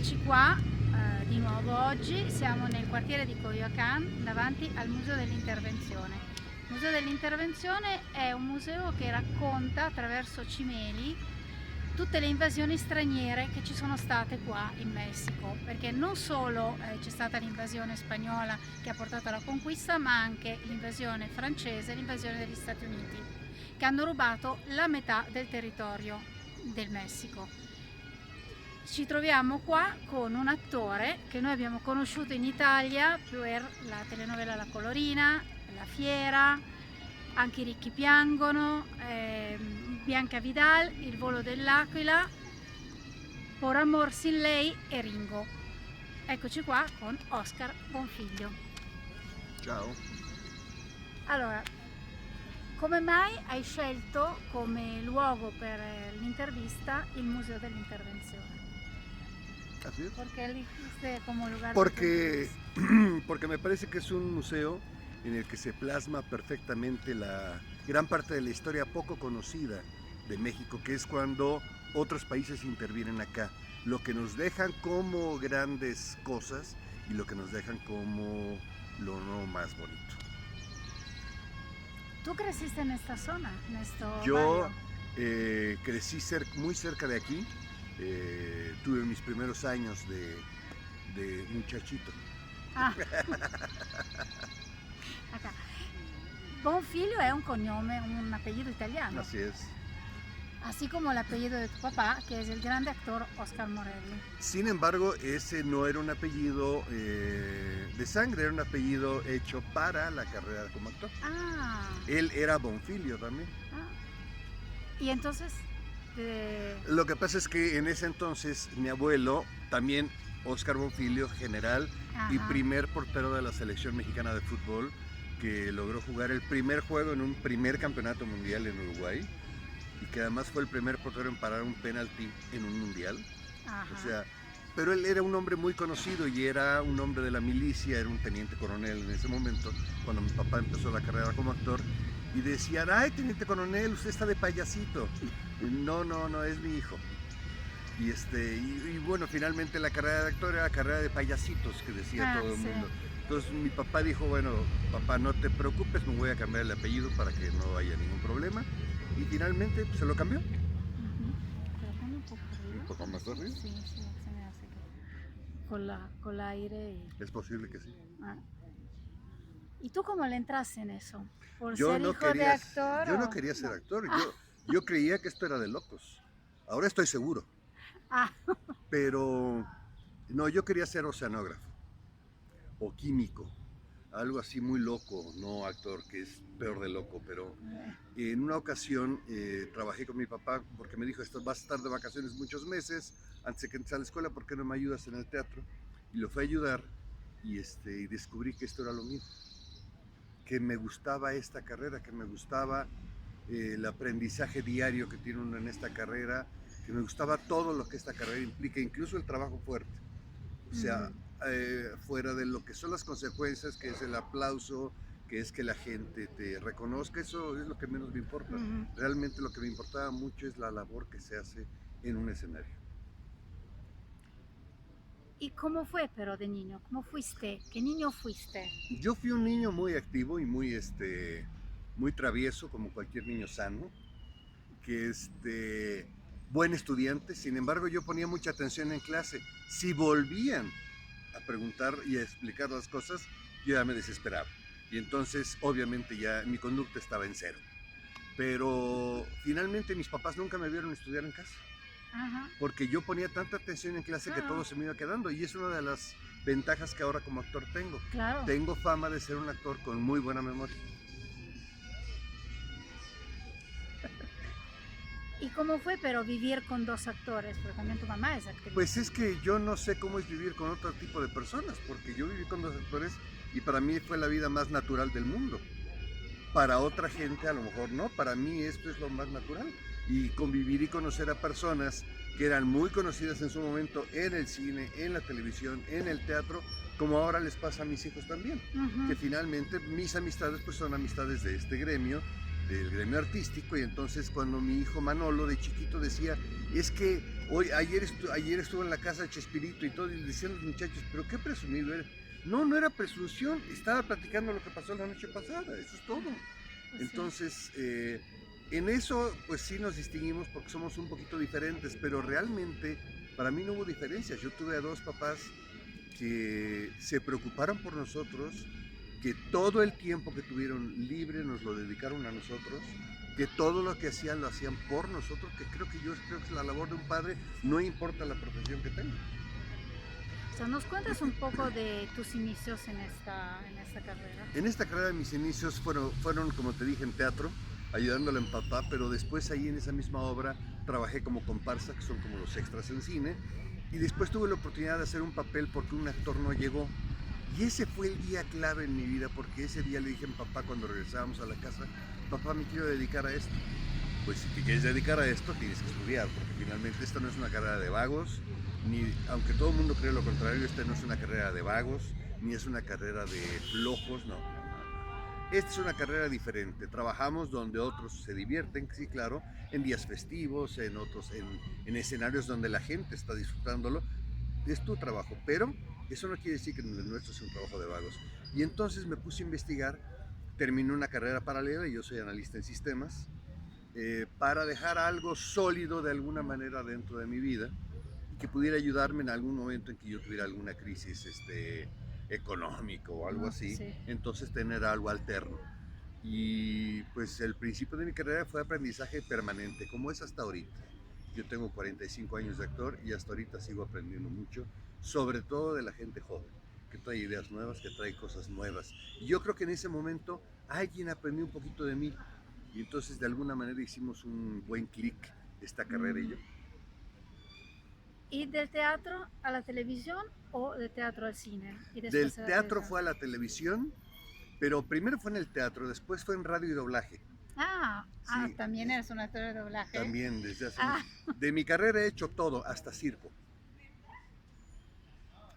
Eccoci qua di nuovo oggi, siamo nel quartiere di Coyoacán davanti al Museo dell'Intervenzione. Il Museo dell'Intervenzione è un museo che racconta attraverso cimeli tutte le invasioni straniere che ci sono state qua in Messico, perché non solo c'è stata l'invasione spagnola che ha portato alla conquista, ma anche l'invasione francese e l'invasione degli Stati Uniti, che hanno rubato la metà del territorio del Messico. Ci troviamo qua con un attore che noi abbiamo conosciuto in Italia per la telenovela La Colorina, La Fiera, Anche i ricchi piangono, Bianca Vidal, Il volo dell'aquila, Por amor sin ley e Ringo. Eccoci qua con Oscar Bonfiglio. Ciao. Allora, come mai hai scelto come luogo per l'intervista il Museo dell'Intervenzione? Así es. ¿Por qué elegiste como lugar Porque, porque me parece que es un museo en el que se plasma perfectamente la gran parte de la historia poco conocida de México, que es cuando otros países intervienen acá. Lo que nos dejan como grandes cosas y lo que nos dejan como lo no más bonito. ¿Tú creciste en esta zona, en este Yo barrio? crecí muy cerca de aquí, tuve mis primeros años de muchachito. Ah, acá. Bonfiglio è un cognome, un apellido italiano, Así es. así como el apellido de tu papá, que es el grande actor Oscar Morelli. Sin embargo, ese no era un apellido de sangre, era un apellido hecho para la carrera como actor. Ah, Él era Bonfiglio también. ah. Y entonces, Lo que pasa es que en ese entonces mi abuelo, también Oscar Bonfiglio, general y ajá. primer portero de la selección mexicana de fútbol, que logró jugar el primer juego en un primer campeonato mundial en Uruguay y que además fue el primer portero en parar un penalti en un mundial. Ajá. O sea, pero él era un hombre muy conocido y era un hombre de la milicia, era un teniente coronel en ese momento, cuando mi papá empezó la carrera como actor, y decían, ay, teniente coronel, usted está de payasito. No, no, no, es mi hijo. Y bueno, finalmente la carrera de actor era la carrera de payasitos, que decía todo el sí. mundo. Entonces mi papá dijo, bueno, papá, no te preocupes, me voy a cambiar el apellido para que no haya ningún problema. Y finalmente pues, se lo cambió. Pero pone un poco arriba. ¿Un poco más arriba? Sí, sí, se me hace que con la aire y... Es posible que sí. Ah. ¿Y tú cómo le entraste en eso? ¿Por Yo ser no hijo de quería, actor? yo no o- quería ser no. actor, yo creía que esto era de locos. Ahora estoy seguro, Ah, pero no, yo quería ser oceanógrafo o químico, algo así muy loco, no actor, que es peor de loco, pero en una ocasión trabajé con mi papá porque me dijo, vas a estar de vacaciones muchos meses, antes de que entres a la escuela, ¿por qué no me ayudas en el teatro? Y lo fue a ayudar y descubrí que esto era lo mío, que me gustaba esta carrera, que me gustaba el aprendizaje diario que tiene uno en esta carrera, que me gustaba todo lo que esta carrera implica, incluso el trabajo fuerte. O sea, fuera de lo que son las consecuencias, que es el aplauso, que es que la gente te reconozca, eso es lo que menos me importa. Realmente lo que me importaba mucho es la labor que se hace en un escenario. ¿Y cómo fue pero de niño? ¿Cómo fuiste? ¿Qué niño fuiste? Yo fui un niño muy activo y muy travieso, como cualquier niño sano, que buen estudiante. Sin embargo, yo ponía mucha atención en clase. Si volvían a preguntar y a explicar las cosas, yo ya me desesperaba. Y entonces, obviamente, ya mi conducta estaba en cero. Pero finalmente mis papás nunca me vieron estudiar en casa. Ajá. Porque yo ponía tanta atención en clase que todo se me iba quedando. Y es una de las ventajas que ahora como actor tengo. Claro. Tengo fama de ser un actor con muy buena memoria. ¿Y cómo fue pero vivir con dos actores? Porque también tu mamá es actriz. Pues es que yo no sé cómo es vivir con otro tipo de personas, porque yo viví con dos actores y para mí fue la vida más natural del mundo. Para otra gente a lo mejor no, para mí esto es lo más natural. Y convivir y conocer a personas que eran muy conocidas en su momento en el cine, en la televisión, en el teatro, como ahora les pasa a mis hijos también, que finalmente mis amistades pues son amistades de este gremio, del gremio artístico, y entonces cuando mi hijo Manolo de chiquito decía, es que ayer estuvo en la casa de Chespirito y todo, y decían los muchachos, pero qué presumido era. No, no era presunción, estaba platicando lo que pasó la noche pasada, eso es todo. Entonces, en eso pues sí nos distinguimos porque somos un poquito diferentes, pero realmente para mí no hubo diferencias. Yo tuve a dos papás que se preocuparon por nosotros, que todo el tiempo que tuvieron libre nos lo dedicaron a nosotros, que todo lo que hacían lo hacían por nosotros, que creo que es la labor de un padre, no importa la profesión que tenga. O sea, ¿nos cuentas un poco de tus inicios en esta carrera? En esta carrera mis inicios fueron, como te dije, en teatro, ayudándole a mi papá, pero después ahí en esa misma obra trabajé como comparsa, que son como los extras en cine, y después tuve la oportunidad de hacer un papel porque un actor no llegó. Y ese fue el día clave en mi vida, porque ese día le dije a mi papá cuando regresábamos a la casa, papá, me quiero dedicar a esto. Pues si te quieres dedicar a esto, tienes que estudiar, porque finalmente esta no es una carrera de vagos, ni, aunque todo el mundo cree lo contrario, esta no es una carrera de vagos, ni es una carrera de flojos, no. Esta es una carrera diferente. Trabajamos donde otros se divierten, sí, claro, en días festivos, en escenarios donde la gente está disfrutándolo. Es tu trabajo, pero eso no quiere decir que el nuestro sea un trabajo de vagos. Y entonces me puse a investigar, terminé una carrera paralela, yo soy analista en sistemas, para dejar algo sólido de alguna manera dentro de mi vida y que pudiera ayudarme en algún momento en que yo tuviera alguna crisis económico o algo así, sí. Entonces tener algo alterno. Y pues el principio de mi carrera fue aprendizaje permanente, como es hasta ahorita. Yo tengo 45 años de actor y hasta ahorita sigo aprendiendo mucho, sobre todo de la gente joven, que trae ideas nuevas, que trae cosas nuevas. Y yo creo que en ese momento alguien aprendió un poquito de mí y entonces de alguna manera hicimos un buen clic esta carrera y yo. ¿Y del teatro a la televisión o del teatro al cine? Y Del teatro fue a la televisión, pero primero fue en el teatro, después fue en radio y doblaje. Sí, también eres un actor de doblaje. También, desde hace de mi carrera he hecho todo, hasta circo.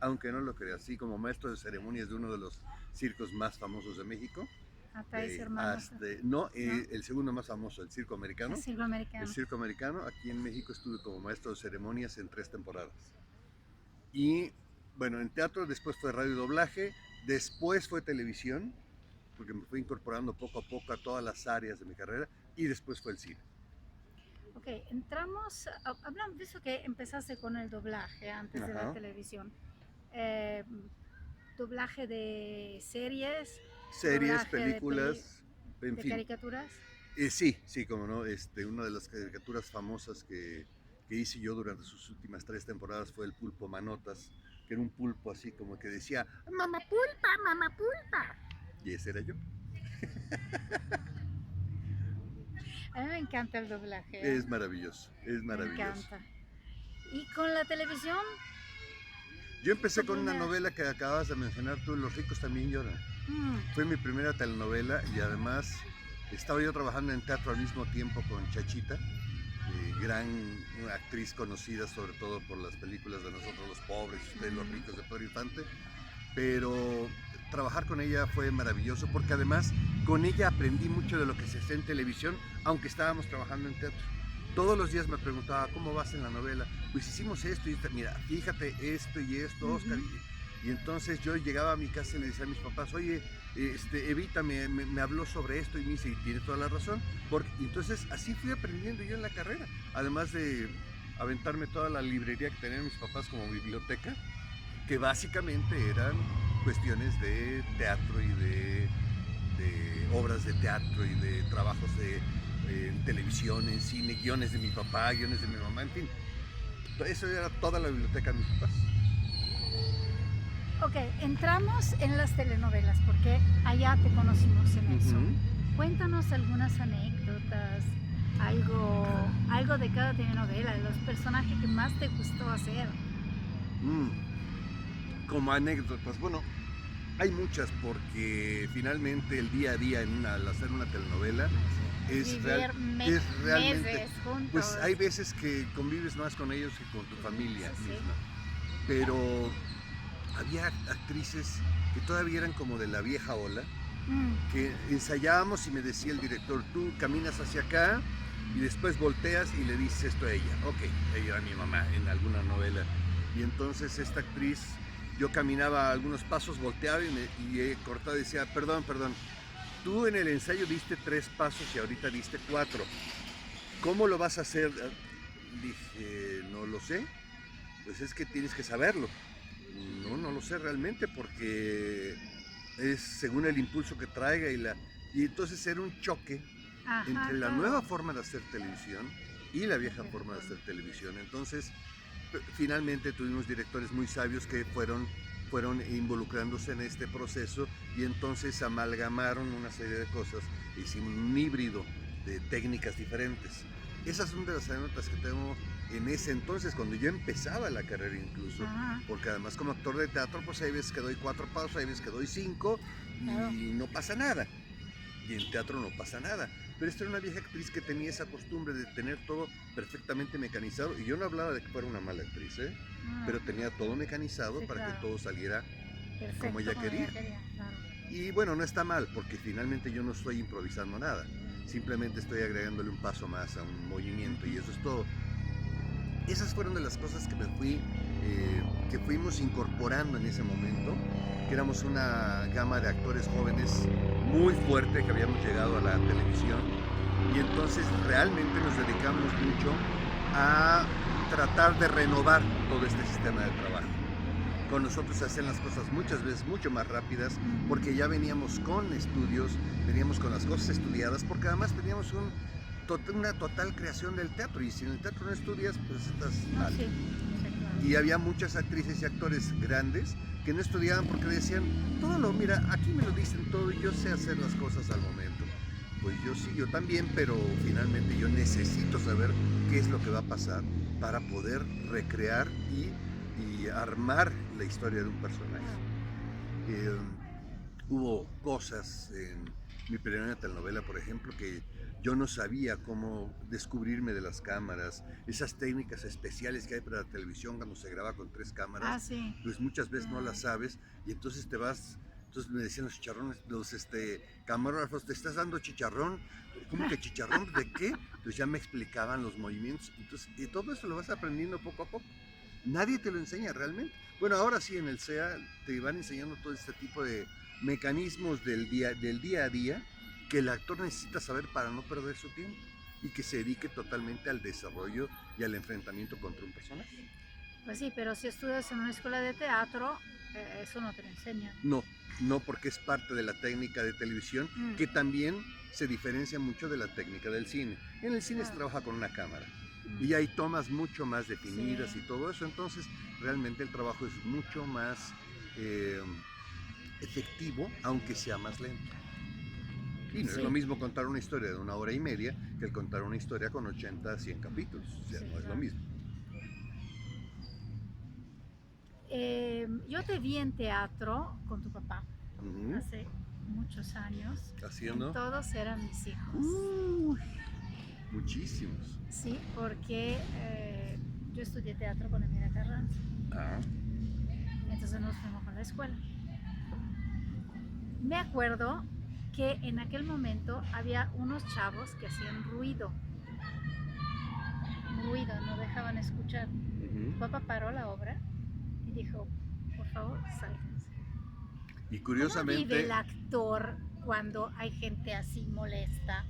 Aunque no lo creas, sí, como maestro de ceremonias de uno de los circos más famosos de México. El segundo más famoso, el circo americano. El circo americano. El circo americano. Aquí en México estuve como maestro de ceremonias en 3 temporadas. Y bueno, en teatro después fue radio y doblaje, después fue televisión, porque me fui incorporando poco a poco a todas las áreas de mi carrera, y después fue el cine. Ok, entramos, hablamos de eso que empezaste con el doblaje antes de la televisión. Doblaje de series, películas, en fin. ¿Caricaturas? Sí, como no, una de las caricaturas famosas que hice yo durante sus últimas 3 temporadas fue el Pulpo Manotas, que era un pulpo así como que decía ¡Mamá pulpa, mamá pulpa! Y ese era yo. A mí me encanta el doblaje. Es maravilloso, es maravilloso. Me encanta. ¿Y con la televisión? Yo empecé con una novela que acabas de mencionar tú, Los ricos también lloran. Fue mi primera telenovela y además estaba yo trabajando en teatro al mismo tiempo con Chachita, gran actriz conocida sobre todo por las películas de Nosotros los Pobres, Ustedes los Ricos de Pedro Infante, pero trabajar con ella fue maravilloso porque además con ella aprendí mucho de lo que se hace en televisión, aunque estábamos trabajando en teatro. Todos los días me preguntaba, ¿cómo vas en la novela? Pues hicimos esto y mira, fíjate esto y esto, Oscar. Y entonces yo llegaba a mi casa y le decía a mis papás, oye, Evita me habló sobre esto y me dice, y tiene toda la razón. Y entonces así fui aprendiendo yo en la carrera, además de aventarme toda la librería que tenían mis papás como biblioteca, que básicamente eran cuestiones de teatro y de obras de teatro y de trabajos en televisión, en cine, guiones de mi papá, guiones de mi mamá, en fin. Eso era toda la biblioteca de mis papás. Ok, entramos en las telenovelas porque allá te conocimos en eso. Cuéntanos algunas anécdotas, algo de cada telenovela, de los personajes que más te gustó hacer. Como anécdotas, bueno, hay muchas porque finalmente el día a día al hacer una telenovela es realmente, meses juntos. Pues hay veces que convives más con ellos que con tu familia misma, pero había actrices que todavía eran como de la vieja ola, que ensayábamos y me decía el director, tú caminas hacia acá y después volteas y le dices esto a ella. Ok, ella era mi mamá en alguna novela. Y entonces esta actriz, yo caminaba algunos pasos, volteaba y cortaba y decía, perdón, tú en el ensayo diste 3 pasos y ahorita diste 4. ¿Cómo lo vas a hacer? Dije, no lo sé. Pues es que tienes que saberlo. No lo sé realmente porque es según el impulso que traiga y entonces era un choque entre la nueva forma de hacer televisión y la vieja forma de hacer televisión. Entonces, finalmente tuvimos directores muy sabios que fueron involucrándose en este proceso y entonces amalgamaron una serie de cosas, hicimos un híbrido de técnicas diferentes. Esas son de las anécdotas que tengo en ese entonces, cuando yo empezaba la carrera incluso, porque además como actor de teatro, pues hay veces que doy 4 pasos, hay veces que doy 5 y no pasa nada. Y en teatro no pasa nada. Pero esta era una vieja actriz que tenía esa costumbre de tener todo perfectamente mecanizado. Y yo no hablaba de que fuera una mala actriz, pero tenía todo mecanizado para que todo saliera perfecto, como ella quería. Claro. Y bueno, no está mal, porque finalmente yo no estoy improvisando nada. Simplemente estoy agregándole un paso más a un movimiento y eso es todo. Esas fueron de las cosas que fuimos incorporando en ese momento, que éramos una gama de actores jóvenes muy fuerte que habíamos llegado a la televisión y entonces realmente nos dedicamos mucho a tratar de renovar todo este sistema de trabajo. Con nosotros se hacen las cosas muchas veces mucho más rápidas porque ya veníamos con estudios, veníamos con las cosas estudiadas, porque además teníamos una total creación del teatro y si en el teatro no estudias, pues estás mal. Sí, claro. Y había muchas actrices y actores grandes que no estudiaban porque decían, mira, aquí me lo dicen todo y yo sé hacer las cosas al momento. Pues yo sí, yo también, pero finalmente yo necesito saber qué es lo que va a pasar para poder recrear y armar la historia de un personaje. Hubo cosas en mi primera telenovela, por ejemplo, que yo no sabía cómo descubrirme de las cámaras, esas técnicas especiales que hay para la televisión cuando se graba con 3 cámaras, pues muchas veces no las sabes y entonces te vas. Entonces me decían los chicharrones, los camarógrafos, ¿te estás dando chicharrón? ¿Cómo que chicharrón? ¿De qué? Entonces ya me explicaban los movimientos. Entonces, y todo eso lo vas aprendiendo poco a poco. Nadie te lo enseña realmente. Bueno, ahora sí en el CEA te van enseñando todo este tipo de mecanismos del día a día que el actor necesita saber para no perder su tiempo y que se dedique totalmente al desarrollo y al enfrentamiento contra un personaje. Pues sí, pero si estudias en una escuela de teatro, eso no te lo enseñan. No porque es parte de la técnica de televisión que también se diferencia mucho de la técnica del cine. En el cine se trabaja con una cámara y hay tomas mucho más definidas y todo eso, entonces realmente el trabajo es mucho más efectivo, aunque sea más lento. Y no es lo mismo contar una historia de 1 hora y media que el contar una historia con 80 a 100 capítulos, o sea, no es lo mismo. Yo te vi en teatro con tu papá hace muchos años. ¿Haciendo? Todos eran mis hijos. Muchísimos. Sí, porque yo estudié teatro con Emilia Carranza. Entonces nos fuimos a la escuela. Me acuerdo que en aquel momento había unos chavos que hacían ruido, no dejaban escuchar. Papá paró la obra y dijo, por favor, sálganse. Y curiosamente... ¿Cómo vive el actor cuando hay gente así molesta?